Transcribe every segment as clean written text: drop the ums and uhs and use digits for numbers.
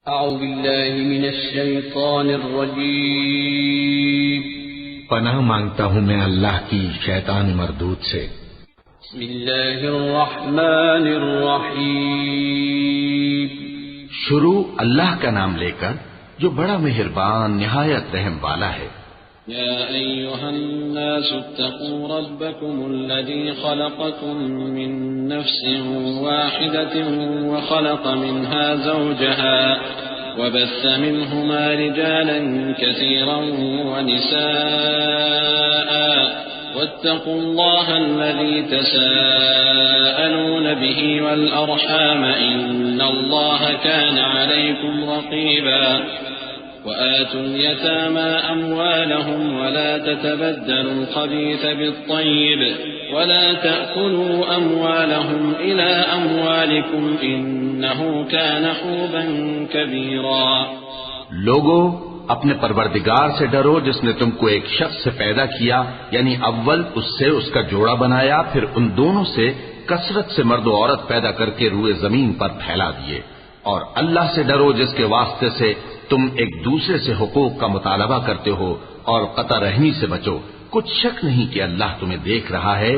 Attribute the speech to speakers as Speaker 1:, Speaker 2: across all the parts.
Speaker 1: اعوذ باللہ من الشیطان الرجیم
Speaker 2: پناہ مانگتا ہوں میں اللہ کی شیطان مردود سے۔
Speaker 1: بسم اللہ الرحمن الرحیم
Speaker 2: شروع اللہ کا نام لے کر جو بڑا مہربان نہایت رحم والا ہے۔
Speaker 1: یا ایھا الناس اتقوا ربکم الذی خلقکم من نفس واحدة وخلق منها زوجها وبث منهما رجالا كثيرا ونساء واتقوا الله الذي تساءلون به والأرحام إن الله كان عليكم رقيبا وآتوا اليتامى أموالهم ولا تتبدلوا الخبيث بالطيب ولا تأكلوا أموالهم إلى أموالكم إنه كان حوبا كبيرا۔
Speaker 2: لوگو اپنے پروردگار سے ڈرو جس نے تم کو ایک شخص سے پیدا کیا، یعنی اول اس سے اس کا جوڑا بنایا، پھر ان دونوں سے کثرت سے مرد و عورت پیدا کر کے روئے زمین پر پھیلا دیے، اور اللہ سے ڈرو جس کے واسطے سے تم ایک دوسرے سے حقوق کا مطالبہ کرتے ہو، اور قطع رحمی سے بچو، کچھ شک نہیں کہ اللہ تمہیں دیکھ رہا ہے،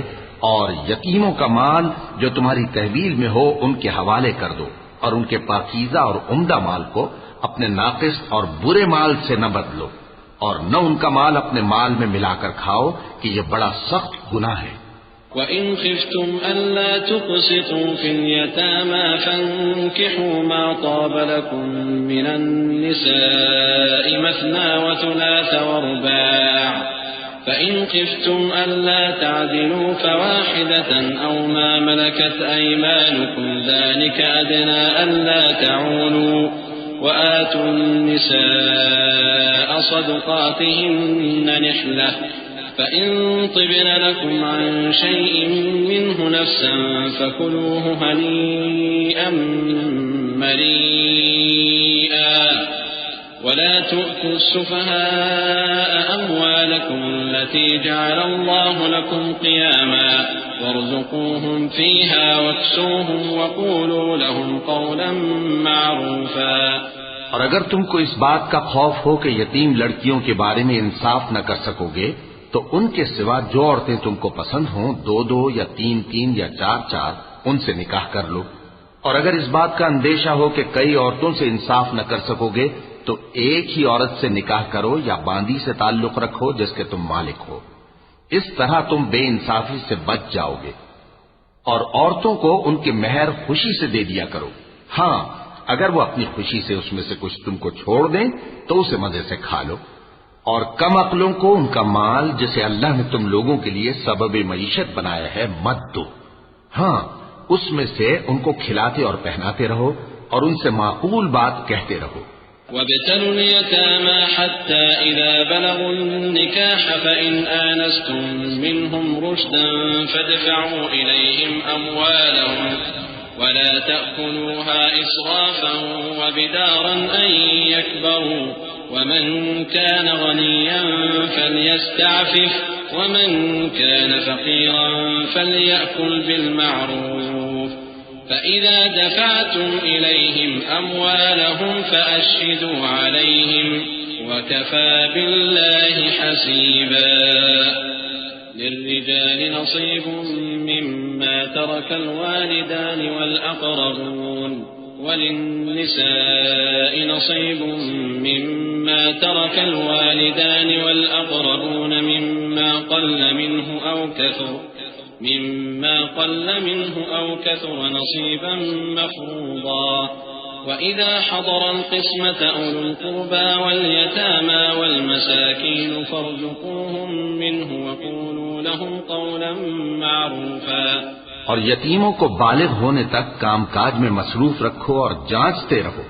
Speaker 2: اور یتیموں کا مال جو تمہاری تحویل میں ہو ان کے حوالے کر دو، اور ان کے پاکیزہ اور عمدہ مال کو اپنے ناقص اور برے مال سے نہ بدلو، اور نہ ان کا مال اپنے مال میں ملا کر کھاؤ کہ یہ بڑا سخت گناہ ہے۔
Speaker 1: وَإِنْ خِفْتُمْ أَلَّا تُقْسِطُوا فِي الْيَتَامَى فَانكِحُوا مَا طَابَ لَكُم مِّنَ النِّسَاءِ مَثْنَىٰ وَثُلَاثَ وَرُبَاعَ فَإِنْ خِفْتُمْ أَلَّا تَعْدِلُوا فَوَاحِدَةً أَوْ مَا مَلَكَتْ أَيْمَانُكُمْ ذَلِكَ أَدْنَىٰ أَلَّا تَعُولُوا وَآتُوا النِّسَاءَ صَدُقَاتِهِنَّ نِحْلَةً فَإِن طِبْنَ لَكُمْ عَن شَيْءٍ مِّنْهُ نَفْسًا فَكُلُوهُ هَنِيئًا مَّرِيئًا وَلَا تُؤْتُوا السُّفَهَاءَ أَمْوَالَكُمُ الَّتِي جَعَلَ اللَّهُ لَكُمْ قِيَامًا وَارْزُقُوهُمْ فِيهَا وَاكْسُوهُمْ وَقُولُوا لَهُمْ قَوْلًا مَّعْرُوفًا۔
Speaker 2: اور اگر تم کو اس بات کا خوف ہو کہ یتیم لڑکیوں کے بارے میں انصاف نہ کر سکو گے تو ان کے سوا جو عورتیں تم کو پسند ہوں، دو دو یا تین تین یا چار چار، ان سے نکاح کر لو۔ اور اگر اس بات کا اندیشہ ہو کہ کئی عورتوں سے انصاف نہ کر سکو گے تو ایک ہی عورت سے نکاح کرو یا باندی سے تعلق رکھو جس کے تم مالک ہو، اس طرح تم بے انصافی سے بچ جاؤ گے۔ اور عورتوں کو ان کے مہر خوشی سے دے دیا کرو، ہاں اگر وہ اپنی خوشی سے اس میں سے کچھ تم کو چھوڑ دیں تو اسے مزے سے کھا لو۔ اور کم عقلوں کو ان کا مال جسے اللہ نے تم لوگوں کے لیے سبب معیشت بنایا ہے مت دو، ہاں اس میں سے ان کو کھلاتے اور پہناتے رہو اور ان سے معقول بات کہتے رہو۔
Speaker 1: وَابْتَلُوا الْيَتَامَى حَتَّى إِذَا بَلَغُوا النِّكَاحَ فَإِنْ آنَسْتُم مِّنْهُمْ رُشْدًا فَادْفَعُوا إِلَيْهِمْ أَمْوَالَهُمْ وَلَا تَأْكُلُوهَا إِسْرَافًا وَبِدَارًا أَن يَكْبَرُوا وَمَن كَانَ غَنِيًّا فَلْيَسْتَعْفِفْ وَمَن كَانَ فَقِيرًا فَلْيَأْكُلْ بِالْمَعْرُوفِ فَإِذَا دَفَعْتُمْ إِلَيْهِمْ أَمْوَالَهُمْ فَأَشْهِدُوا عَلَيْهِمْ وَكَفَى بِاللَّهِ حَسِيبًا۔ لِلرِّجَالِ نَصِيبٌ مِّمَّا تَرَكَ الْوَالِدَانِ وَالْأَقْرَبُونَ وَلِلنِّسَاءِ نَصِيبٌ مِّمَّا تَرَكَ الْوَالِدَانِ وَالْأَقْرَبُونَ مِمَّا قَلَّ مِنْهُ أَوْ كَثُرَ نَصِيبًا مَّفْرُوضًا۔ وَإِذَا حَضَرَ الْقِسْمَةَ أُولُو الْقُرْبَىٰ وَالْيَتَامَىٰ وَالْمَسَاكِينُ فَارْزُقُوهُم مِّنْهُ وَقُولُوا لَهُمْ قَوْلًا مَّعْرُوفًا۔
Speaker 2: اور یتیموں کو بالغ ہونے تک کام کاج میں مصروف رکھو اور جانچتے رہو،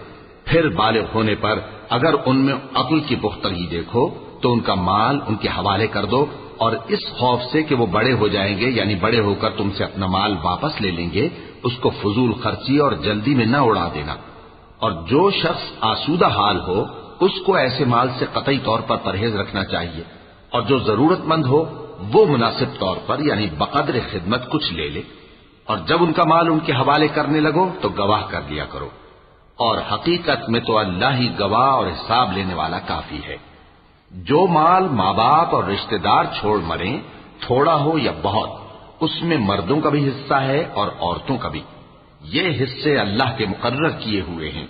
Speaker 2: پھر بالغ ہونے پر اگر ان میں عقل کی پختگی دیکھو تو ان کا مال ان کے حوالے کر دو، اور اس خوف سے کہ وہ بڑے ہو جائیں گے یعنی بڑے ہو کر تم سے اپنا مال واپس لے لیں گے، اس کو فضول خرچی اور جلدی میں نہ اڑا دینا۔ اور جو شخص آسودہ حال ہو اس کو ایسے مال سے قطعی طور پر پرہیز رکھنا چاہیے، اور جو ضرورت مند ہو وہ مناسب طور پر یعنی بقدر خدمت کچھ لے لے، اور جب ان کا مال ان کے حوالے کرنے لگو تو گواہ کر لیا کرو۔ اور حقیقت میں تو اللہ ہی گواہ اور حساب لینے والا کافی ہے۔ جو مال ماں باپ اور رشتہ دار چھوڑ مریں، تھوڑا ہو یا بہت، اس میں مردوں کا بھی حصہ ہے اور عورتوں کا بھی۔ یہ حصے اللہ کے مقرر کیے ہوئے ہیں۔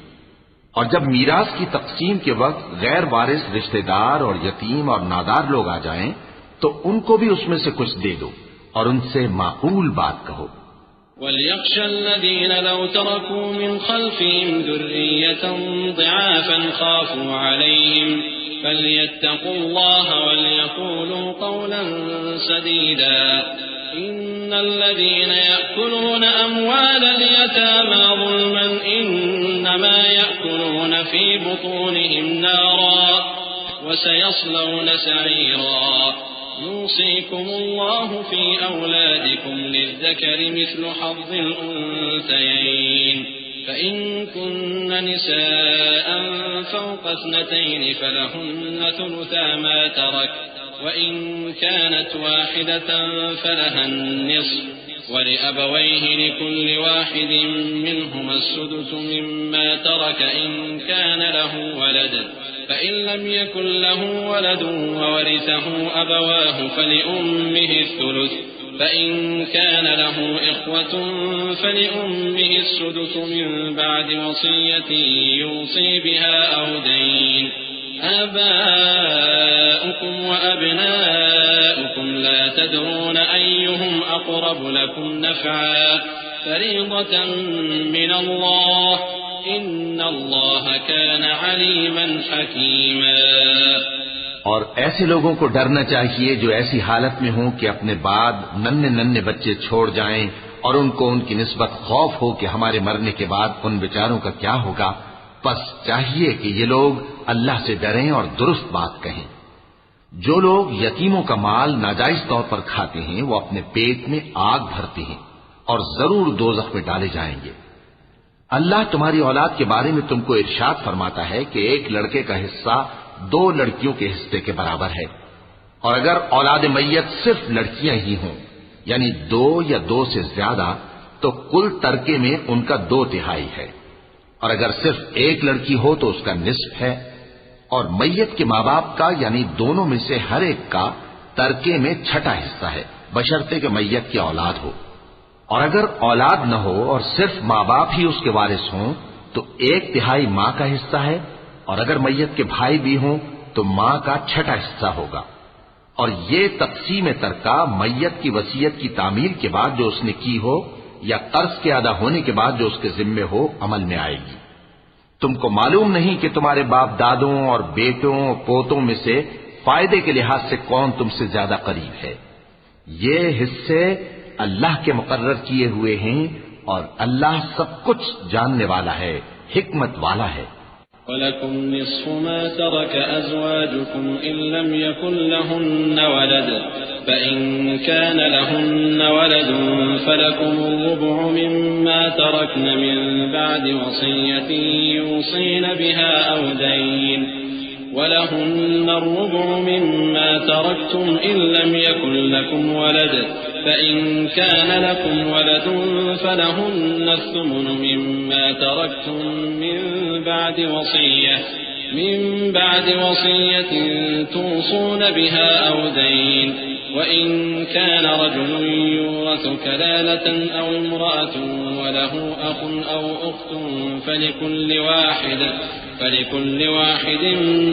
Speaker 2: اور جب میراث کی تقسیم کے وقت غیر وارث رشتہ دار اور یتیم اور نادار لوگ آ جائیں تو ان کو بھی اس میں سے کچھ دے دو اور ان سے معقول بات کہو۔
Speaker 1: وَلْيَخْشَ الَّذِينَ لَوْ تَرَكُوا مِنْ خَلْفِهِمْ ذُرِّيَّةً ضِعَافًا خَافُوا عَلَيْهِمْ فَلْيَتَّقُوا اللَّهَ وَلْيَقُولُوا قَوْلًا سَدِيدًا إن الذين يأكلون أموال اليتامى ظلما إنما يأكلون في بطونهم نارا وسيصلون سعيرا يوصيكم الله في أولادكم للذكر مثل حظ الأنثيين فإن كن نساء فوق 2 فلهن ثلثا ما ترك وإن كانت واحدة فلها النصف ولأبويه لكل واحد منهما السدس مما ترك إن كان له ولد فإن لم يكن له ولد وورثه أبواه فلأمه الثلث فإن كان له إخوة فلأمه السدس من بعد وصية يوصي بها أو دين آباؤكم وأبناؤكم لا تدرون أيهم أقرب لكم نفعا فريضة من الله إن الله كان عليما حكيما۔
Speaker 2: اور ایسے لوگوں کو ڈرنا چاہیے جو ایسی حالت میں ہوں کہ اپنے بعد ننھے بچے چھوڑ جائیں اور ان کو ان کی نسبت خوف ہو کہ ہمارے مرنے کے بعد ان بیچاروں کا کیا ہوگا، پس چاہیے کہ یہ لوگ اللہ سے ڈریں اور درست بات کہیں۔ جو لوگ یتیموں کا مال ناجائز طور پر کھاتے ہیں وہ اپنے پیٹ میں آگ بھرتے ہیں اور ضرور دوزخ میں ڈالے جائیں گے۔ اللہ تمہاری اولاد کے بارے میں تم کو ارشاد فرماتا ہے کہ ایک لڑکے کا حصہ 2 لڑکیوں کے حصے کے برابر ہے، اور اگر اولاد میت صرف لڑکیاں ہی ہوں یعنی 2 یا 2 سے زیادہ تو کل ترکے میں ان کا 2/3 ہے، اور اگر صرف ایک لڑکی ہو تو اس کا نصف ہے، اور میت کے ماں باپ کا یعنی دونوں میں سے ہر ایک کا ترکے میں 6واں حصہ ہے بشرطے کہ میت کی اولاد ہو، اور اگر اولاد نہ ہو اور صرف ماں باپ ہی اس کے وارث ہوں تو 1/3 ماں کا حصہ ہے، اور اگر میت کے بھائی بھی ہوں تو ماں کا 6واں حصہ ہوگا۔ اور یہ تقسیم ترکہ میت کی وصیت کی تعمیل کے بعد جو اس نے کی ہو یا قرض کے ادا ہونے کے بعد جو اس کے ذمے ہو عمل میں آئے گی۔ تم کو معلوم نہیں کہ تمہارے باپ دادوں اور بیٹوں پوتوں میں سے فائدے کے لحاظ سے کون تم سے زیادہ قریب ہے۔ یہ حصے اللہ کے مقرر کیے ہوئے ہیں اور اللہ سب کچھ جاننے والا ہے، حکمت والا ہے۔
Speaker 1: وَلَكُمْ نِصْفُ مَا تَرَكَ أَزْوَاجُكُمْ إِن لَّمْ يَكُن لَّهُنَّ وَلَدٌ فَإِن كَانَ لَهُنَّ وَلَدٌ فَلَكُمُ الرُّبُعُ مِمَّا تَرَكْنَ مِن بَعْدِ وَصِيَّةٍ يُوصِينَ بِهَا أَوْ دَيْنٍ وَلَهُنَّ الرُّبُعُ مِمَّا تَرَكْتُمْ إِن لَّمْ يَكُن لَّكُمْ وَلَدٌ فَإِن كَانَ لَكُمْ وَلَدٌ فَلَهُنَّ الثُّمُنُ مِمَّا تَرَكْتُم مِّن بعد وصية توصون بها أو دين وإن كان رجل يورث كلالة أو امرأة وله أخ أو أخت فلكل واحد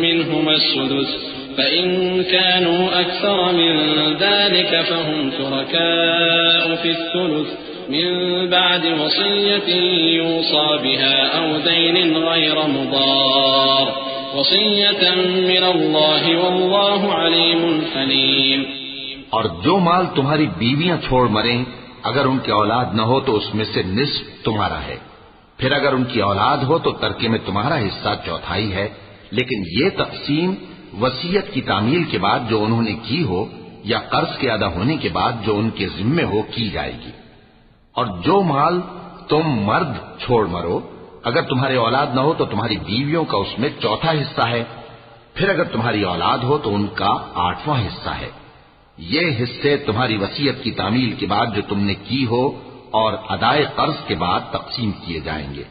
Speaker 1: منهما السدس فإن كانوا أكثر من ذلك فهم شركاء في الثلث من بعد وصية يوصى بها أو دين غير مضار وصية من الله والله عليم حليم۔
Speaker 2: اور جو مال تمہاری بیویاں چھوڑ مریں اگر ان کی اولاد نہ ہو تو اس میں سے نصف تمہارا ہے، پھر اگر ان کی اولاد ہو تو ترکے میں تمہارا حصہ 1/4 ہے، لیکن یہ تقسیم وصیت کی تعمیل کے بعد جو انہوں نے کی ہو یا قرض کے ادا ہونے کے بعد جو ان کے ذمے ہو کی جائے گی۔ اور جو مال تم مرد چھوڑ مرو اگر تمہاری اولاد نہ ہو تو تمہاری بیویوں کا اس میں 1/4 حصہ ہے، پھر اگر تمہاری اولاد ہو تو ان کا 8واں حصہ ہے۔ یہ حصے تمہاری وصیت کی تعمیل کے بعد جو تم نے کی ہو اور ادائے قرض کے بعد تقسیم کیے جائیں گے۔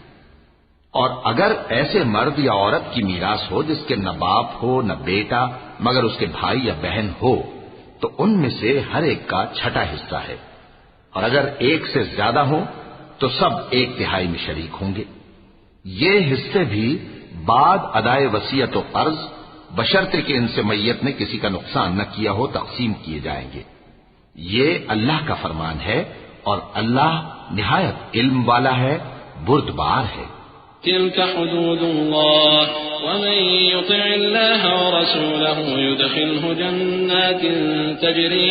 Speaker 2: اور اگر ایسے مرد یا عورت کی میراث ہو جس کے نہ باپ ہو نہ بیٹا مگر اس کے بھائی یا بہن ہو تو ان میں سے ہر ایک کا چھٹا حصہ ہے، اور اگر ایک سے زیادہ ہو تو سب 1/3 میں شریک ہوں گے۔ یہ حصے بھی بعد ادائے وصیت و قرض بشرطے کہ ان سے میت نے کسی کا نقصان نہ کیا ہو تقسیم کیے جائیں گے۔ یہ اللہ کا فرمان ہے اور اللہ نہایت علم والا ہے، بردبار ہے۔
Speaker 1: تلك حدود الله ومن يطع الله ورسوله يدخله جنات تجري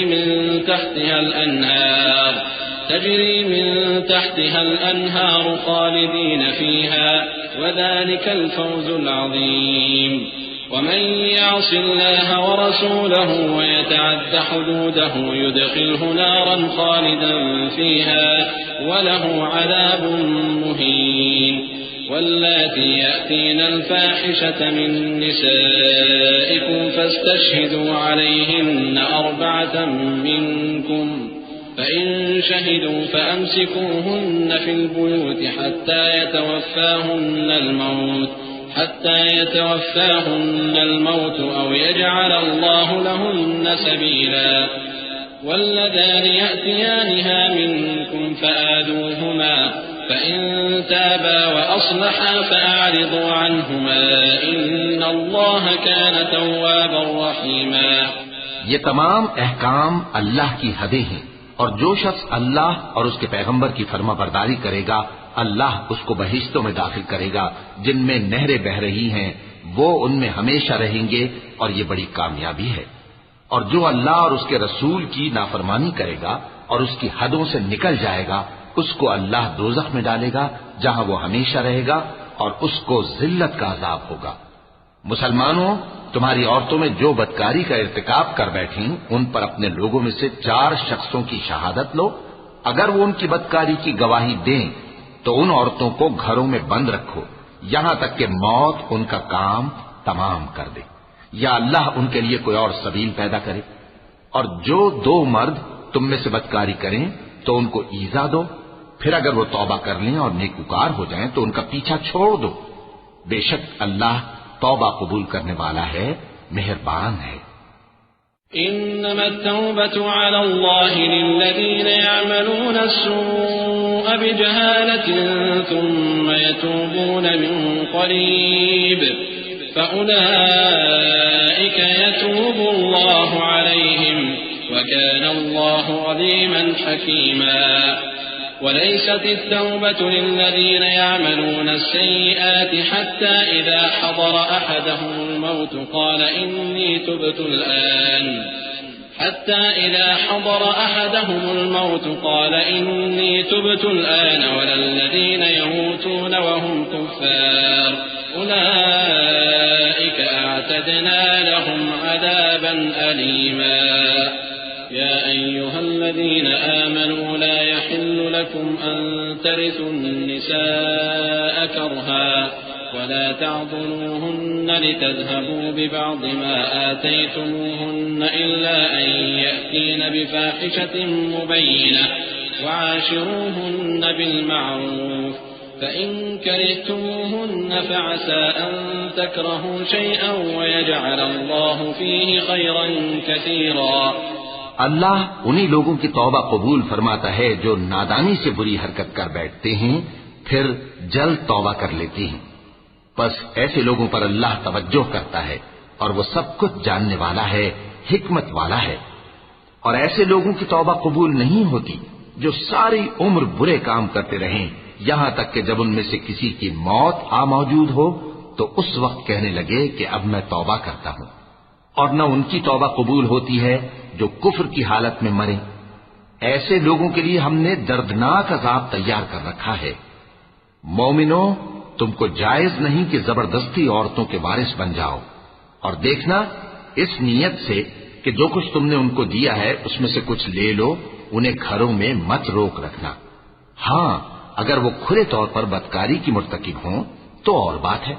Speaker 1: من تحتها الأنهار خالدين فيها وذلك الفوز العظيم ومن يعص الله ورسوله ويتعد حدوده يدخله نارا خالدا فيها وله عذاب مهين واللاتي يأتين الفاحشة من نسائكم فاستشهدوا عليهن 4 منكم فإن شهدوا فأمسكوهن في البيوت حتى يتوفاهن الموت أو يجعل الله لهن سبيلا واللذان يأتيانها منكم فآذوهما فإن تابا وأصلحا فأعرضوا عنهما إن الله كان توابا رحيما۔
Speaker 2: یہ تمام احکام اللہ کی حدیں ہیں، اور جو شخص اللہ اور اس کے پیغمبر کی فرما برداری کرے گا اللہ اس کو بہشتوں میں داخل کرے گا جن میں نہریں بہ رہی ہیں، وہ ان میں ہمیشہ رہیں گے، اور یہ بڑی کامیابی ہے۔ اور جو اللہ اور اس کے رسول کی نافرمانی کرے گا اور اس کی حدوں سے نکل جائے گا اس کو اللہ دوزخ میں ڈالے گا جہاں وہ ہمیشہ رہے گا اور اس کو ذلت کا عذاب ہوگا۔ مسلمانوں، تمہاری عورتوں میں جو بدکاری کا ارتکاب کر بیٹھیں ان پر اپنے لوگوں میں سے 4 شخصوں کی شہادت لو۔ اگر وہ ان کی بدکاری کی گواہی دیں تو ان عورتوں کو گھروں میں بند رکھو یہاں تک کہ موت ان کا کام تمام کر دے یا اللہ ان کے لیے کوئی اور سبیل پیدا کرے۔ اور جو 2 مرد تم میں سے بدکاری کریں تو ان کو ایذا دو، پھر اگر وہ توبہ کر لیں اور نیکوکار ہو جائیں تو ان کا پیچھا چھوڑ دو، بے شک اللہ توبہ قبول کرنے والا ہے، مہربان ہے۔
Speaker 1: إنما التوبة على الله للذين يعملون السوء بجهالة ثم يتوبون من قريب فأولئك يتوب الله عليهم وكان الله عليما حكيما وليست التوبة للذين يعملون السيئات حتى إذا حضر أحدهم الموت قال إني تبت الآن ولا الذين يموتون وهم كفار أولئك أعتدنا لهم عذابا أليما يا أيها الذين آمنوا لا يحل لكم أن ترثوا النساء كرها ولا تعضلوهن لتذهبوا ببعض ما آتيتموهن إلا أن يأتين بفاحشة مبينة وعاشروهن بالمعروف فإن كرهتموهن فعسى أن تكرهوا شيئا ويجعل الله فيه خيرا كثيرا۔
Speaker 2: اللہ انہی لوگوں کی توبہ قبول فرماتا ہے جو نادانی سے بری حرکت کر بیٹھتے ہیں پھر جلد توبہ کر لیتے ہیں، بس ایسے لوگوں پر اللہ توجہ کرتا ہے اور وہ سب کچھ جاننے والا ہے، حکمت والا ہے۔ اور ایسے لوگوں کی توبہ قبول نہیں ہوتی جو ساری عمر برے کام کرتے رہیں یہاں تک کہ جب ان میں سے کسی کی موت آ موجود ہو تو اس وقت کہنے لگے کہ اب میں توبہ کرتا ہوں، اور نہ ان کی توبہ قبول ہوتی ہے جو کفر کی حالت میں مرے۔ ایسے لوگوں کے لیے ہم نے دردناک عذاب تیار کر رکھا ہے۔ مومنوں، تم کو جائز نہیں کہ زبردستی عورتوں کے وارث بن جاؤ، اور دیکھنا اس نیت سے کہ جو کچھ تم نے ان کو دیا ہے اس میں سے کچھ لے لو، انہیں گھروں میں مت روک رکھنا۔ ہاں، اگر وہ کھلے طور پر بدکاری کی مرتکب ہوں تو اور بات ہے،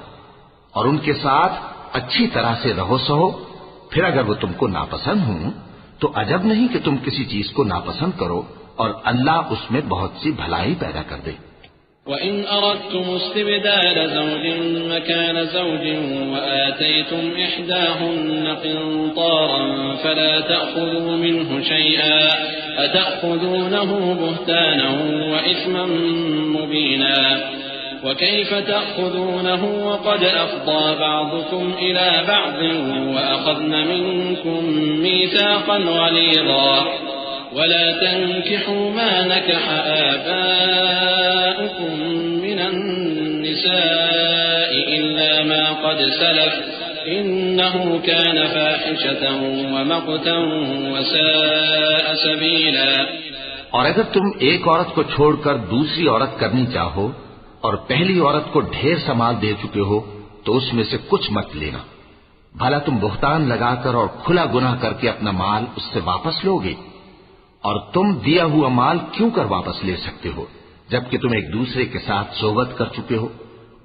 Speaker 2: اور ان کے ساتھ اچھی طرح سے رہو سہو۔ پھر اگر وہ تم کو ناپسند ہوں تو عجب نہیں کہ تم کسی چیز کو ناپسند کرو اور اللہ اس میں بہت سی بھلائی پیدا کر دے۔
Speaker 1: وإن أردتم استبدال زوج مكان زوج وآتيتم إحداهن قنطارا فلا تأخذوا منه شيئا أتأخذونه بهتانا وإثما مبينا وكيف تأخذونه وقد أفضى بعضكم إلى بعض وأخذن منكم ميثاقا غليظا ولا تنكحوا ما نكح آباؤكم من النساء إلا ما قد سلف إنه كان فاحشة ومقتا وساء سبيلا.
Speaker 2: اور اگر تم ایک عورت کو چھوڑ کر دوسری عورت کرنی چاہو اور پہلی عورت کو ڈھیر سا مال دے چکے ہو تو اس میں سے کچھ مت لینا. بھلا تم بہتان لگا کر اور کھلا گناہ کر کے اپنا مال اس سے واپس لو گے؟ اور تم دیا ہوا مال کیوں کر واپس لے سکتے ہو جبکہ تم ایک دوسرے کے ساتھ صحبت کر چکے ہو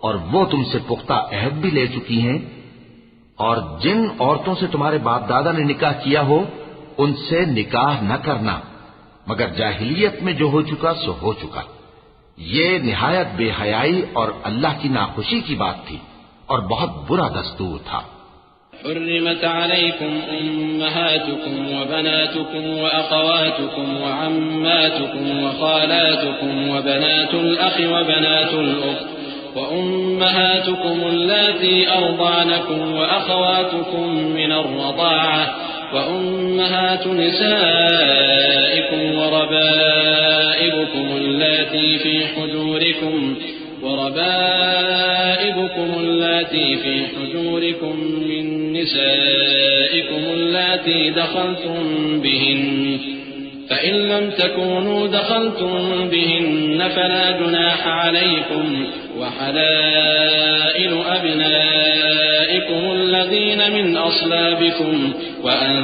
Speaker 2: اور وہ تم سے پختہ عہد بھی لے چکی ہیں؟ اور جن عورتوں سے تمہارے باپ دادا نے نکاح کیا ہو ان سے نکاح نہ کرنا مگر جاہلیت میں جو ہو چکا سو ہو چکا. یہ نہایت بے حیائی اور اللہ کی ناخوشی کی بات تھی اور بہت برا دستور تھا.
Speaker 1: حرمت عليكم أمهاتكم وبناتكم وأخواتكم وعماتكم وخالاتكم وبنات الأخ وبنات الأخت وأمهاتكم اللاتي أرضعنكم وأخواتكم من الرضاعة وأمهات نسائكم وربائبكم اللاتي في حجوركم من نسائكم اللاتي دخلتم بهن فإن لم تكونوا دخلتم بهن فلا جناح عليكم وحلائل أبنائكم الذين من أصلابكم وأن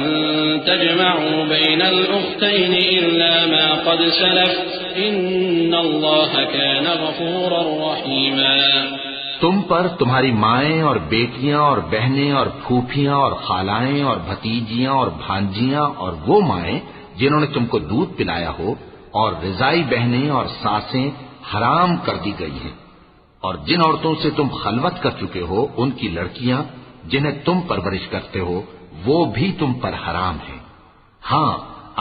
Speaker 1: تجمعوا بين الأختين إلا ما قد سلف إن الله كان غفورا رحيما.
Speaker 2: تم پر تمہاری مائیں اور بیٹیاں اور بہنیں اور پھوپھیاں اور خالائیں اور بھتیجیاں اور بھانجیاں اور وہ مائیں جنہوں نے تم کو دودھ پلایا ہو اور رضائی بہنیں اور ساسیں حرام کر دی گئی ہیں. اور جن عورتوں سے تم خلوت کر چکے ہو ان کی لڑکیاں جنہیں تم پرورش کرتے ہو وہ بھی تم پر حرام ہیں. ہاں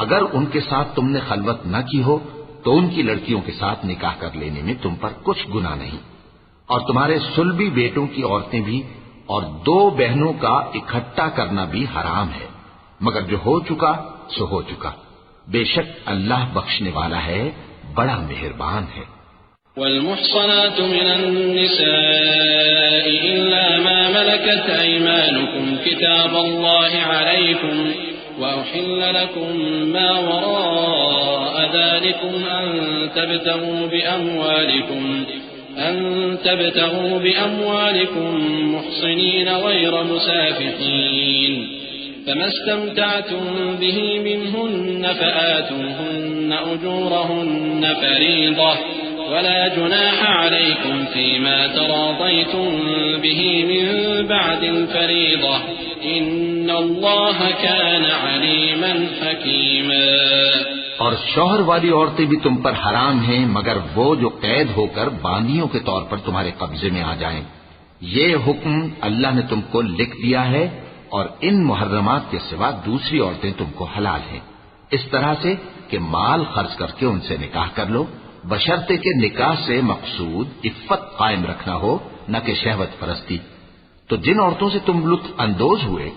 Speaker 2: اگر ان کے ساتھ تم نے خلوت نہ کی ہو تو ان کی لڑکیوں کے ساتھ نکاح کر لینے میں تم پر کچھ گناہ نہیں. اور تمہارے سلبی بیٹوں کی عورتیں بھی اور دو بہنوں کا اکٹھا کرنا بھی حرام ہے مگر جو ہو چکا سو ہو چکا. بے شک اللہ بخشنے والا ہے بڑا مہربان ہے.
Speaker 1: والمحصنات من النساء إلا ما ملكت أيمانكم كتاب الله عليكم وأحل لكم ما وراء ذلكم أن تبتغوا بأموالكم محصنين غير مسافحين فما استمتعتم به منهن فآتوهن أجورهن فريضة ولا جناح عليكم فيما تراضيتم به من بعد الفريضة إن الله كان عليما حكيما.
Speaker 2: اور شوہر والی عورتیں بھی تم پر حرام ہیں مگر وہ جو قید ہو کر باندیوں کے طور پر تمہارے قبضے میں آ جائیں. یہ حکم اللہ نے تم کو لکھ دیا ہے اور ان محرمات کے سوا دوسری عورتیں تم کو حلال ہیں اس طرح سے کہ مال خرچ کر کے ان سے نکاح کر لو بشرطے کہ نکاح سے مقصود عفت قائم رکھنا ہو نہ کہ شہوت پرستی. تو جن عورتوں سے تم لطف اندوز ہوئے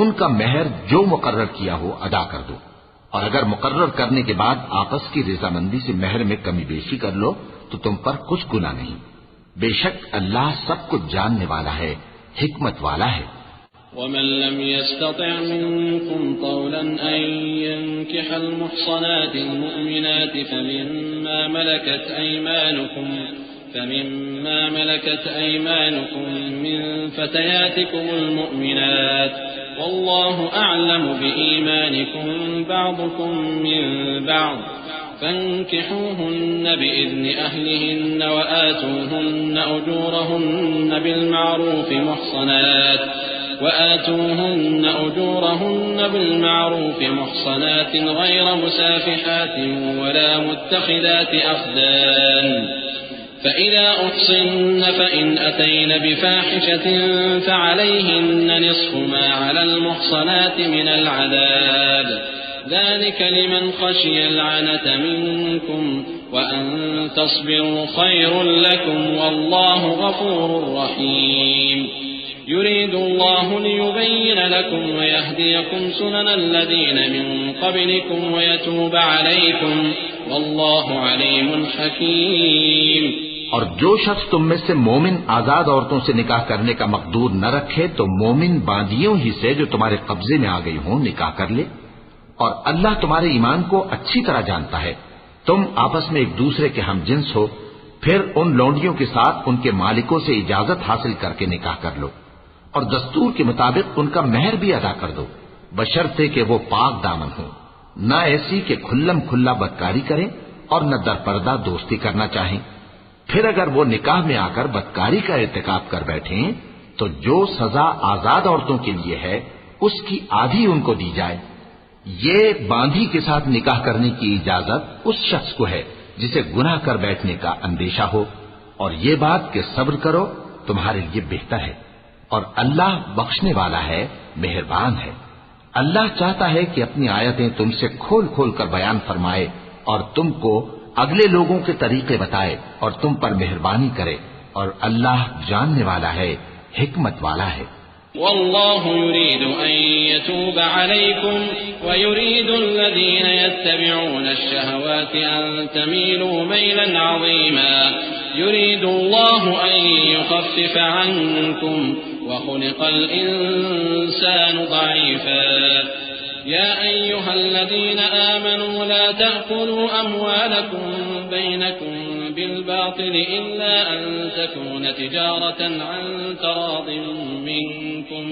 Speaker 2: ان کا مہر جو مقرر کیا ہو ادا کر دو اور اگر مقرر کرنے کے بعد آپس کی رضامندی سے مہر میں کمی بیشی کر لو تو تم پر کچھ گناہ نہیں. بے شک اللہ سب کچھ جاننے والا ہے حکمت والا ہے.
Speaker 1: ومن لم يستطع منكم طولا أن ينكح المحصنات المؤمنات فمما ملكت أيمانكم من فتياتكم المؤمنات والله أعلم بإيمانكم بعضكم من بعض فانكحوهن بإذن أهلهن وآتوهن أجورهن بالمعروف محصنات غير مسافحات ولا متخذات أخدان فإذا أحصن فإن أتين بفاحشة فعليهن نصف ما على المحصنات من العذاب ذلك لمن خشي العنة منكم وأن تصبروا خير لكم والله غفور رحيم يريد الله ليبين لكم ويهديكم سنن الذين من قبلكم ويتوب عليكم والله عليم حكيم.
Speaker 2: اور جو شخص تم میں سے مومن آزاد عورتوں سے نکاح کرنے کا مقدور نہ رکھے تو مومن باندیوں ہی سے جو تمہارے قبضے میں آ گئی ہوں نکاح کر لے. اور اللہ تمہارے ایمان کو اچھی طرح جانتا ہے. تم آپس میں ایک دوسرے کے ہم جنس ہو، پھر ان لونڈیوں کے ساتھ ان کے مالکوں سے اجازت حاصل کر کے نکاح کر لو اور دستور کے مطابق ان کا مہر بھی ادا کر دو، بشرطے کہ وہ پاک دامن ہو، نہ ایسی کہ کھلم کھلا بدکاری کریں اور نہ درپردہ دوستی کرنا چاہیں. پھر اگر وہ نکاح میں آ کر بدکاری کا ارتکاب کر بیٹھیں تو جو سزا آزاد عورتوں کے لیے ہے اس کی آدھی ان کو دی جائے. یہ باندھی کے ساتھ نکاح کرنے کی اجازت اس شخص کو ہے جسے گناہ کر بیٹھنے کا اندیشہ ہو، اور یہ بات کہ صبر کرو تمہارے لیے بہتر ہے، اور اللہ بخشنے والا ہے، مہربان ہے. اللہ چاہتا ہے کہ اپنی آیتیں تم سے کھول کھول کر بیان فرمائے اور تم کو اگلے لوگوں کے طریقے بتائے اور تم پر مہربانی کرے، اور اللہ جاننے والا ہے، حکمت والا ہے.
Speaker 1: والله يريد أن يتوب عليكم ويريد الذين يتبعون الشهوات أن تميلوا ميلا عظيما يريد الله أن يخفف عنكم وخلق الإنسان ضعيفا يا أيها الذين آمنوا لا تأكلوا أموالكم بينكم بالباطل إلا أن تكون تجارة عن تراض منكم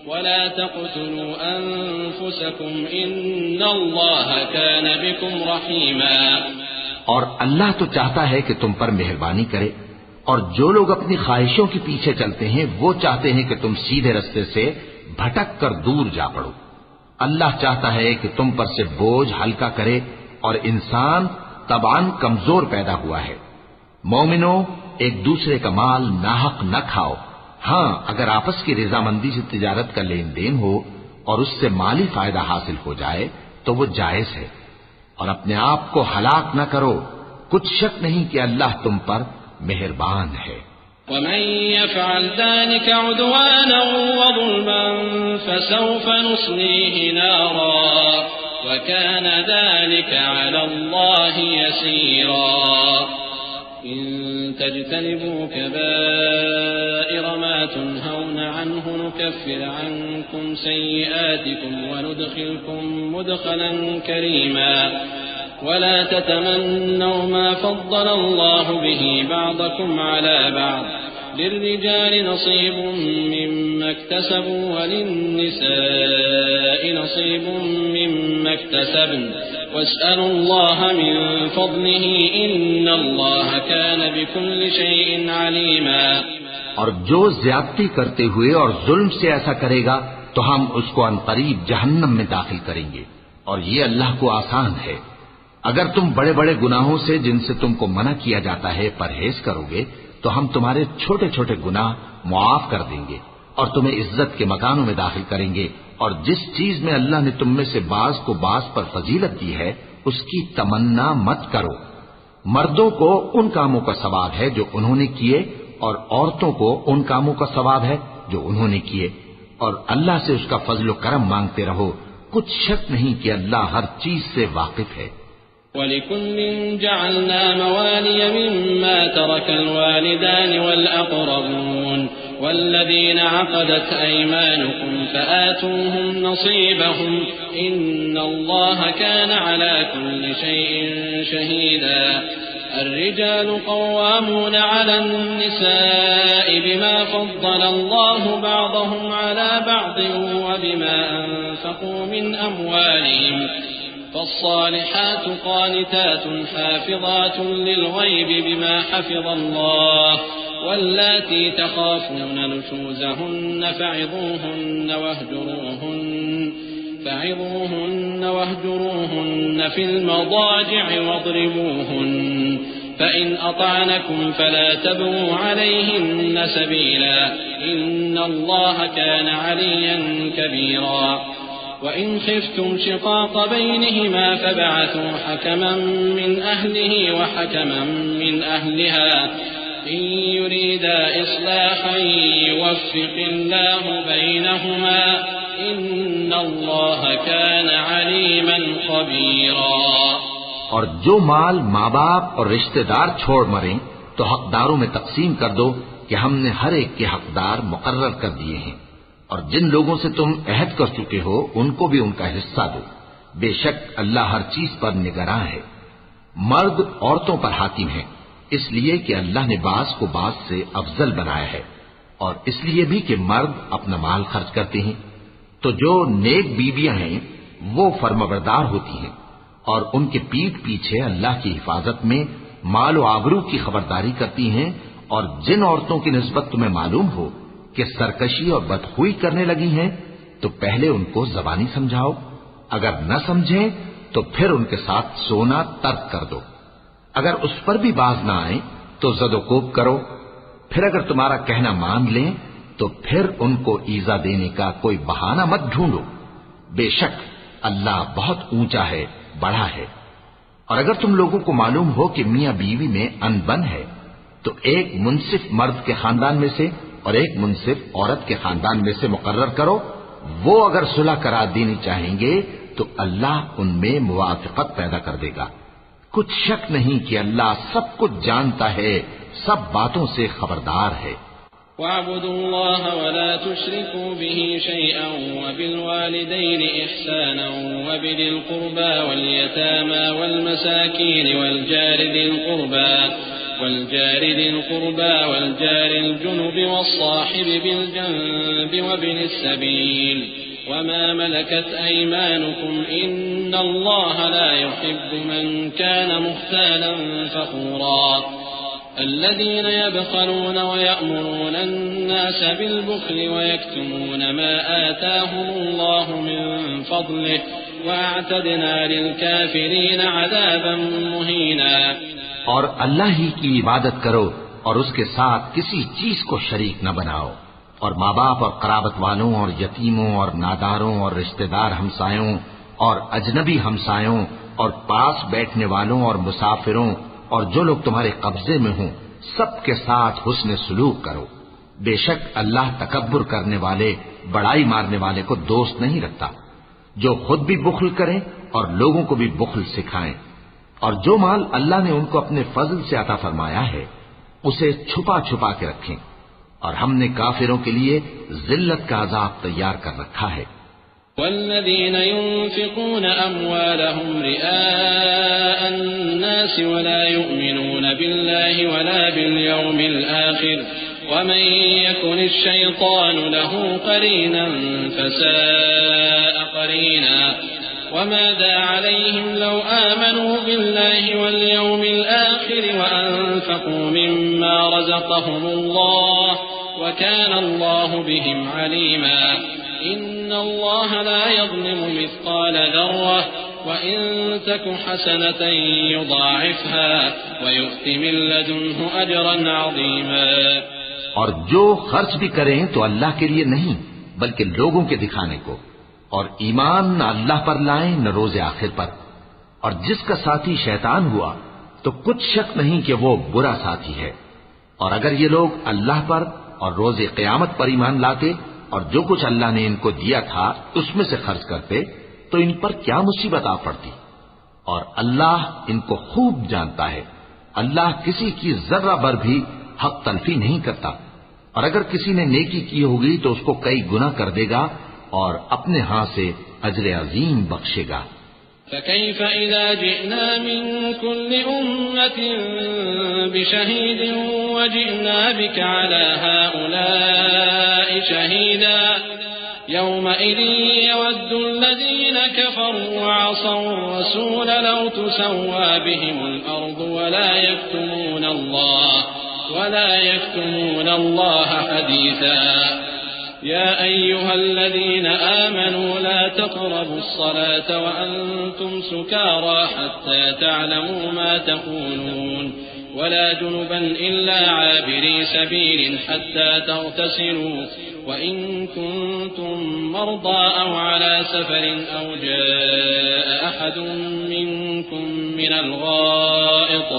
Speaker 1: ولا تقتلوا أنفسكم إن الله كان بكم رحيما.
Speaker 2: اور اللہ تو چاہتا ہے کہ تم پر مہربانی کرے، اور جو لوگ اپنی خواہشوں کے پیچھے چلتے ہیں وہ چاہتے ہیں کہ تم سیدھے رستے سے بھٹک کر دور جا پڑو. اللہ چاہتا ہے کہ تم پر سے بوجھ ہلکا کرے، اور انسان طبعاً کمزور پیدا ہوا ہے. مومنوں، ایک دوسرے کا مال ناحق نہ کھاؤ. ہاں، اگر آپس کی رضامندی سے تجارت کا لین دین ہو اور اس سے مالی فائدہ حاصل ہو جائے تو وہ جائز ہے. اور اپنے آپ کو ہلاک نہ کرو، کچھ شک نہیں کہ اللہ تم پر مہربان ہے.
Speaker 1: ومن يفعل ذلك عدوانا وظلما فسوف نصليه نارا وكان ذلك على الله يسيرا. إن تجتنبوا كبائر ما تنهون عنه نكفر عنكم سيئاتكم وندخلكم مدخلا كريما. ولا تتمنوا ما فضل الله به بعضكم على بعض للرجال نصيب مما اكتسبوا وللنساء نصيب مما اكتسبن واسألوا الله من فضله إن الله كان بكل شيء عليما.
Speaker 2: اور جو زیادتی کرتے ہوئے اور ظلم سے ایسا کرے گا تو ہم اس کو عنقریب جہنم میں داخل کریں گے، اور یہ اللہ کو آسان ہے. اگر تم بڑے بڑے گناہوں سے جن سے تم کو منع کیا جاتا ہے پرہیز کرو گے تو ہم تمہارے چھوٹے چھوٹے گناہ معاف کر دیں گے اور تمہیں عزت کے مکانوں میں داخل کریں گے. اور جس چیز میں اللہ نے تم میں سے بعض کو بعض پر فضیلت دی ہے اس کی تمنا مت کرو. مردوں کو ان کاموں کا ثواب ہے جو انہوں نے کیے، اور عورتوں کو ان کاموں کا ثواب ہے جو انہوں نے کیے، اور اللہ سے اس کا فضل و کرم مانگتے رہو. کچھ شک نہیں کہ اللہ ہر چیز سے واقف ہے.
Speaker 1: وَلِكُلٍّ جَعَلْنَا مَوَالِيَ مِمَّا تَرَكَ الْوَالِدَانِ وَالْأَقْرَبُونَ وَالَّذِينَ عَقَدَتْ أَيْمَانُكُمْ فَآتُوهُمْ نَصِيبَهُمْ إِنَّ اللَّهَ كَانَ عَلَى كُلِّ شَيْءٍ شَهِيدًا. الرجال قوامون على النساء بما فضل الله بعضهم على بعض وبما أنفقوا من أموالهم فالصالحات قانتات حافظات للغيب بما حفظ الله واللاتي تخافون نشوزهن فعظوهن واهجروهن في المضاجع واضربوهن فإن أطعنكم فلا تبغوا عليهن سبيلا إن الله كان عليا كبيرا وإن خفتم شقاق بينهما فابعثوا حكما من أهله وحكما من أهلها إن يريدا إصلاحا يوفق الله بينهما إن الله كان عليما خبيرا.
Speaker 2: اور جو مال ماں باپ اور رشتہ دار چھوڑ مریں تو حقداروں میں تقسیم کر دو کہ ہم نے ہر ایک کے حقدار مقرر کر دیے ہیں، اور جن لوگوں سے تم عہد کر چکے ہو ان کو بھی ان کا حصہ دو. بے شک اللہ ہر چیز پر نگراں ہے. مرد عورتوں پر حاکم ہیں اس لیے کہ اللہ نے بعض کو بعض سے افضل بنایا ہے، اور اس لیے بھی کہ مرد اپنا مال خرچ کرتے ہیں. تو جو نیک بیویاں ہیں وہ فرمانبردار ہوتی ہیں اور ان کے پیٹھ پیچھے اللہ کی حفاظت میں مال و آبرو کی خبرداری کرتی ہیں. اور جن عورتوں کی نسبت تمہیں معلوم ہو کہ سرکشی اور بدخوئی کرنے لگی ہیں تو پہلے ان کو زبانی سمجھاؤ، اگر نہ سمجھیں تو پھر ان کے ساتھ سونا ترک کر دو. اگر اس پر بھی باز نہ آئیں تو زد و کوب کرو. پھر اگر تمہارا کہنا مان لیں تو پھر ان کو ایذا دینے کا کوئی بہانہ مت ڈھونڈو. بے شک اللہ بہت اونچا ہے، بڑا ہے. اور اگر تم لوگوں کو معلوم ہو کہ میاں بیوی میں انبن ہے تو ایک منصف مرد کے خاندان میں سے اور ایک منصف عورت کے خاندان میں سے مقرر کرو. وہ اگر صلح کرا دینی چاہیں گے تو اللہ ان میں موافقت پیدا کر دے گا. کچھ شک نہیں کہ اللہ سب کچھ جانتا ہے، سب باتوں سے خبردار ہے.
Speaker 1: وَاعْبُدُوا اللَّهَ وَلَا تُشْرِكُوا بِهِ شَيْئًا وَبِالْوَالِدَيْنِ إِحْسَانًا وَبِذِي الْقُرْبَى وَالْيَتَامَى وَالْمَسَاكِينِ والجار ذي القربى والجار الجنب والصاحب بالجنب وابن السبيل وما ملكت أيمانكم إن الله لا يحب من كان مختالا فخورا. الذين يبخلون ويأمرون الناس بالبخل ويكتمون ما آتاهم الله من فضله وأعتدنا للكافرين عذابا مهينا.
Speaker 2: اور اللہ ہی کی عبادت کرو اور اس کے ساتھ کسی چیز کو شریک نہ بناؤ. اور ماں باپ اور قرابت والوں اور یتیموں اور ناداروں اور رشتہ دار ہمسایوں اور اجنبی ہمسایوں اور پاس بیٹھنے والوں اور مسافروں اور جو لوگ تمہارے قبضے میں ہوں سب کے ساتھ حسن سلوک کرو. بے شک اللہ تکبر کرنے والے، بڑائی مارنے والے کو دوست نہیں رکھتا. جو خود بھی بخل کریں اور لوگوں کو بھی بخل سکھائیں. اور جو مال اللہ نے ان کو اپنے فضل سے عطا فرمایا ہے اسے چھپا چھپا کے رکھیں. اور ہم نے کافروں کے لیے ذلت کا عذاب تیار کر رکھا ہے.
Speaker 1: والذين ينفقون أموالهم رئاء الناس ولا يؤمنون بالله ولا باليوم الآخر ومن يكن الشيطان له قرينا فساء قرينا. وماذا عليهم لو آمنوا بالله واليوم الآخر وأنفقوا مما رزقهم الله وكان الله بهم عليما. إن الله لا يظلم مثقال ذرة وإن تك حسنة يضاعفها ويؤت من لدنه أجرا عظيما.
Speaker 2: اور جو خرچ بھی کریں تو اللہ کے لیے نہیں بلکہ لوگوں کے دکھانے کو، اور ایمان نہ اللہ پر لائیں نہ روز آخر پر. اور جس کا ساتھی شیطان ہوا تو کچھ شک نہیں کہ وہ برا ساتھی ہے. اور اگر یہ لوگ اللہ پر اور روز قیامت پر ایمان لاتے اور جو کچھ اللہ نے ان کو دیا تھا اس میں سے خرچ کرتے تو ان پر کیا مصیبت آ پڑتی. اور اللہ ان کو خوب جانتا ہے. اللہ کسی کی ذرہ بھر بھی حق تلفی نہیں کرتا. اور اگر کسی نے نیکی کی ہوگی تو اس کو کئی گنا کر دے گا اور اپنے ہاں سے اجر عظیم بخشے گا.
Speaker 1: فكيف إذا جئنا من كل أمة بشهيد وجئنا بك على هؤلاء شهيدا يومئذ يود الذين كفروا وعصوا الرسول لو تسوى بهم الأرض ولا يكتمون الله حديثا. يا أيها الذين آمنوا لا تقربوا الصلاة وأنتم سكارى حتى تعلموا ما تقولون ولا جنبا إلا عابري سبيل حتى تغتسلوا وإن كنتم مرضى أو على سفر أو جاء أحد منكم من الغائط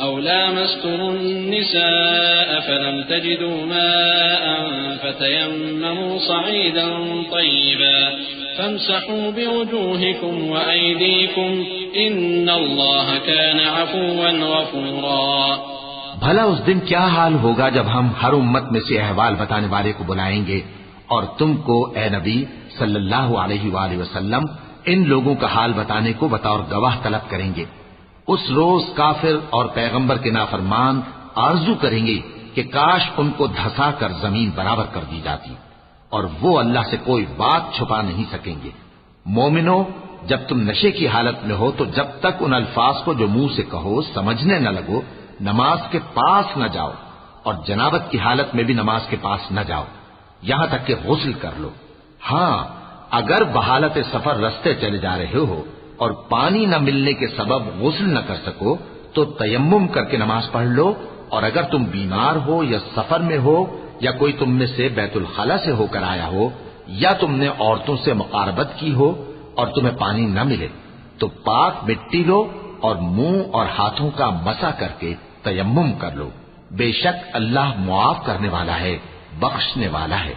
Speaker 1: أو لامستم النساء فلم تجدوا ماء فتيمموا صعيدا طيبا فامسحوا بوجوهكم وأيديكم إن الله كان عفوا غفورا.
Speaker 2: بھلا اس دن کیا حال ہوگا جب ہم ہر امت میں سے احوال بتانے والے کو بلائیں گے اور تم کو اے نبی صلی اللہ علیہ وآلہ وسلم ان لوگوں کا حال بتانے کو بطور گواہ طلب کریں گے. اس روز کافر اور پیغمبر کے نافرمان آرزو کریں گے کہ کاش ان کو دھسا کر زمین برابر کر دی جاتی، اور وہ اللہ سے کوئی بات چھپا نہیں سکیں گے. مومنو، جب تم نشے کی حالت میں ہو تو جب تک ان الفاظ کو جو منہ سے کہو سمجھنے نہ لگو نماز کے پاس نہ جاؤ، اور جنابت کی حالت میں بھی نماز کے پاس نہ جاؤ یہاں تک کہ غسل کر لو. ہاں، اگر بحالت سفر رستے چلے جا رہے ہو اور پانی نہ ملنے کے سبب غسل نہ کر سکو تو تیمم کر کے نماز پڑھ لو، اور اگر تم بیمار ہو یا سفر میں ہو یا کوئی تم میں سے بیت الخلا سے ہو کر آیا ہو یا تم نے عورتوں سے مقاربت کی ہو اور تمہیں پانی نہ ملے تو پاک مٹی لو اور منہ اور ہاتھوں کا مسح کر کے تیمم کر لو. بے شک اللہ معاف کرنے والا ہے، بخشنے والا ہے.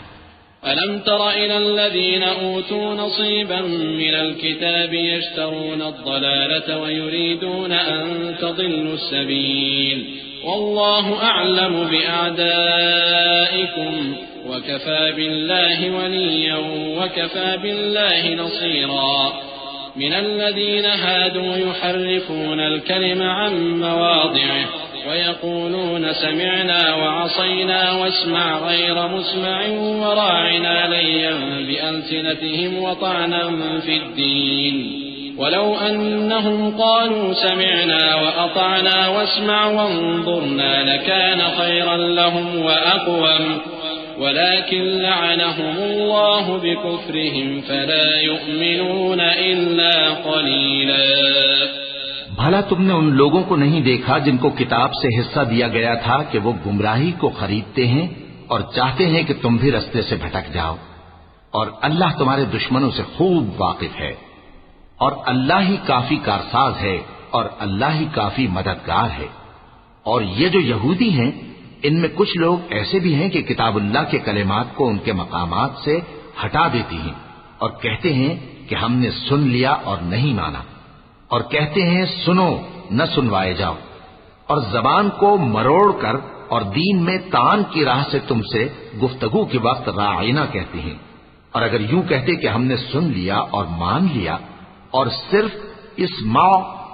Speaker 1: ألم تر إلى الذين أوتوا نصيبا من الكتاب يشترون الضلالة ويريدون أن تضلوا السبيل والله أعلم بأعدائكم وكفى بالله وليا وكفى بالله نصيرا. من الذين هادوا يحرفون الكلم عن مواضعه ويقولون سمعنا وعصينا واسمع غير مسمع وراعنا ليا بألسنتهم وطعنا في الدين ولو أنهم قالوا سمعنا وأطعنا واسمع وانظرنا لكان خيرا لهم وأقوم ولكن لعنهم الله بكفرهم فلا يؤمنون إلا قليلا.
Speaker 2: بھلا تم نے ان لوگوں کو نہیں دیکھا جن کو کتاب سے حصہ دیا گیا تھا کہ وہ گمراہی کو خریدتے ہیں اور چاہتے ہیں کہ تم بھی رستے سے بھٹک جاؤ، اور اللہ تمہارے دشمنوں سے خوب واقف ہے، اور اللہ ہی کافی کارساز ہے اور اللہ ہی کافی مددگار ہے. اور یہ جو یہودی ہیں ان میں کچھ لوگ ایسے بھی ہیں کہ کتاب اللہ کے کلمات کو ان کے مقامات سے ہٹا دیتی ہیں اور کہتے ہیں کہ ہم نے سن لیا اور نہیں مانا، اور کہتے ہیں سنو نہ سنوائے جاؤ، اور زبان کو مروڑ کر اور دین میں تان کی راہ سے تم سے گفتگو کے وقت راعینا کہتے ہیں. اور اگر یوں کہتے کہ ہم نے سن لیا اور مان لیا اور صرف اسمع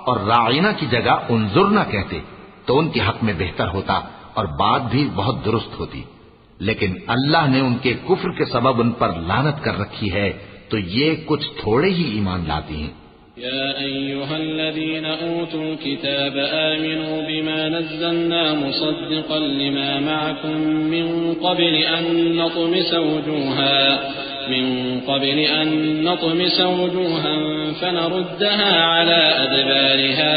Speaker 2: اور راعینا کی جگہ انظر نہ کہتے تو ان کے حق میں بہتر ہوتا اور بات بھی بہت درست ہوتی. لیکن اللہ نے ان کے کفر کے سبب ان پر لعنت کر رکھی ہے تو یہ کچھ تھوڑے ہی ایمان لاتی ہیں.
Speaker 1: يا أيها الذين أوتوا الكتاب آمنوا بما نزلنا مصدقا لما معكم من قبل أن نطمس وجوها فنردها على أدبارها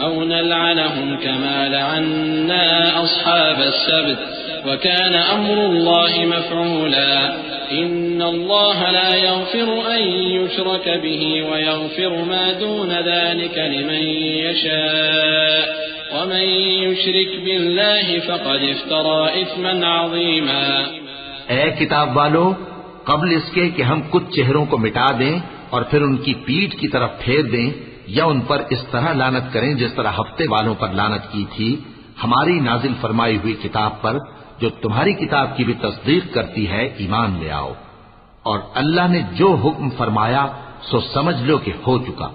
Speaker 1: أو نلعنهم كما لعنا أصحاب السبت وكان أمر الله مفعولا. إن الله لا يغفر أن يشرك به ويغفر ما دون ذلك لمن يشاء ومن يشرك بالله فقد افترى إثما عظيما.
Speaker 2: اے کتاب والو، قبل اس کے کہ ہم کچھ چہروں کو مٹا دیں اور پھر ان کی پیٹھ کی طرف پھیر دیں یا ان پر اس طرح لعنت کریں جس طرح ہفتے والوں پر لعنت کی تھی، ہماری نازل فرمائی ہوئی کتاب پر جو تمہاری کتاب کی بھی تصدیق کرتی ہے ایمان لے آؤ. اور اللہ نے جو حکم فرمایا سو سمجھ لو کہ ہو چکا.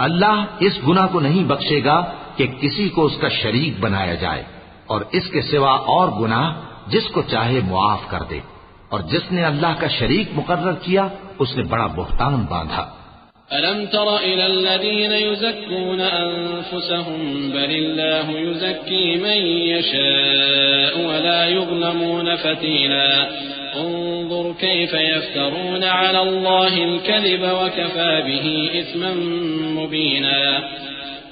Speaker 2: اللہ اس گناہ کو نہیں بخشے گا کہ کسی کو اس کا شریک بنایا جائے، اور اس کے سوا اور گناہ جس کو چاہے معاف کر دے، اور جس نے اللہ کا شریک مقرر کیا اس نے بڑا بہتان باندھا.
Speaker 1: ألم تر إلى الذين يزكون أنفسهم بل الله يزكي من يشاء ولا يظلمون فتيلا. انظر كيف يفترون على الله الكذب وكفى به إثما مبينا.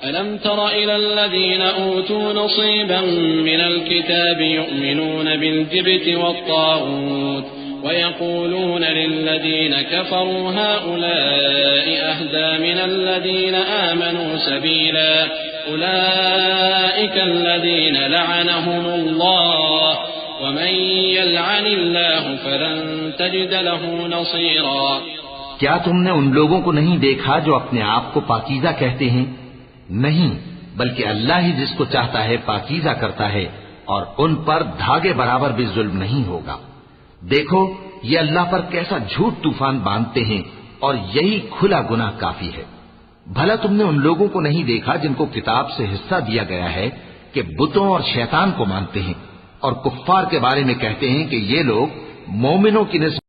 Speaker 1: ألم تر إلى الذين أوتوا نصيبا من الكتاب يؤمنون بالجبت والطاغوت ويقولون للذين كفروا هؤلاء أهدى من الذين آمنوا سبيلا أولئك الذين لعنهم الله ومن يلعن الله فلن تجد له نصيرا۔
Speaker 2: کیا تم نے ان لوگوں کو نہیں دیکھا جو اپنے آپ کو پاکیزہ کہتے ہیں؟ نہیں، بلکہ اللہ ہی جس کو چاہتا ہے پاکیزہ کرتا ہے، اور ان پر دھاگے برابر بھی ظلم نہیں ہوگا۔ دیکھو یہ اللہ پر کیسا جھوٹ طوفان باندھتے ہیں، اور یہی کھلا گناہ کافی ہے۔ بھلا تم نے ان لوگوں کو نہیں دیکھا جن کو کتاب سے حصہ دیا گیا ہے کہ بتوں اور شیطان کو مانتے ہیں، اور کفار کے بارے میں کہتے ہیں کہ یہ لوگ مومنوں کی نسبت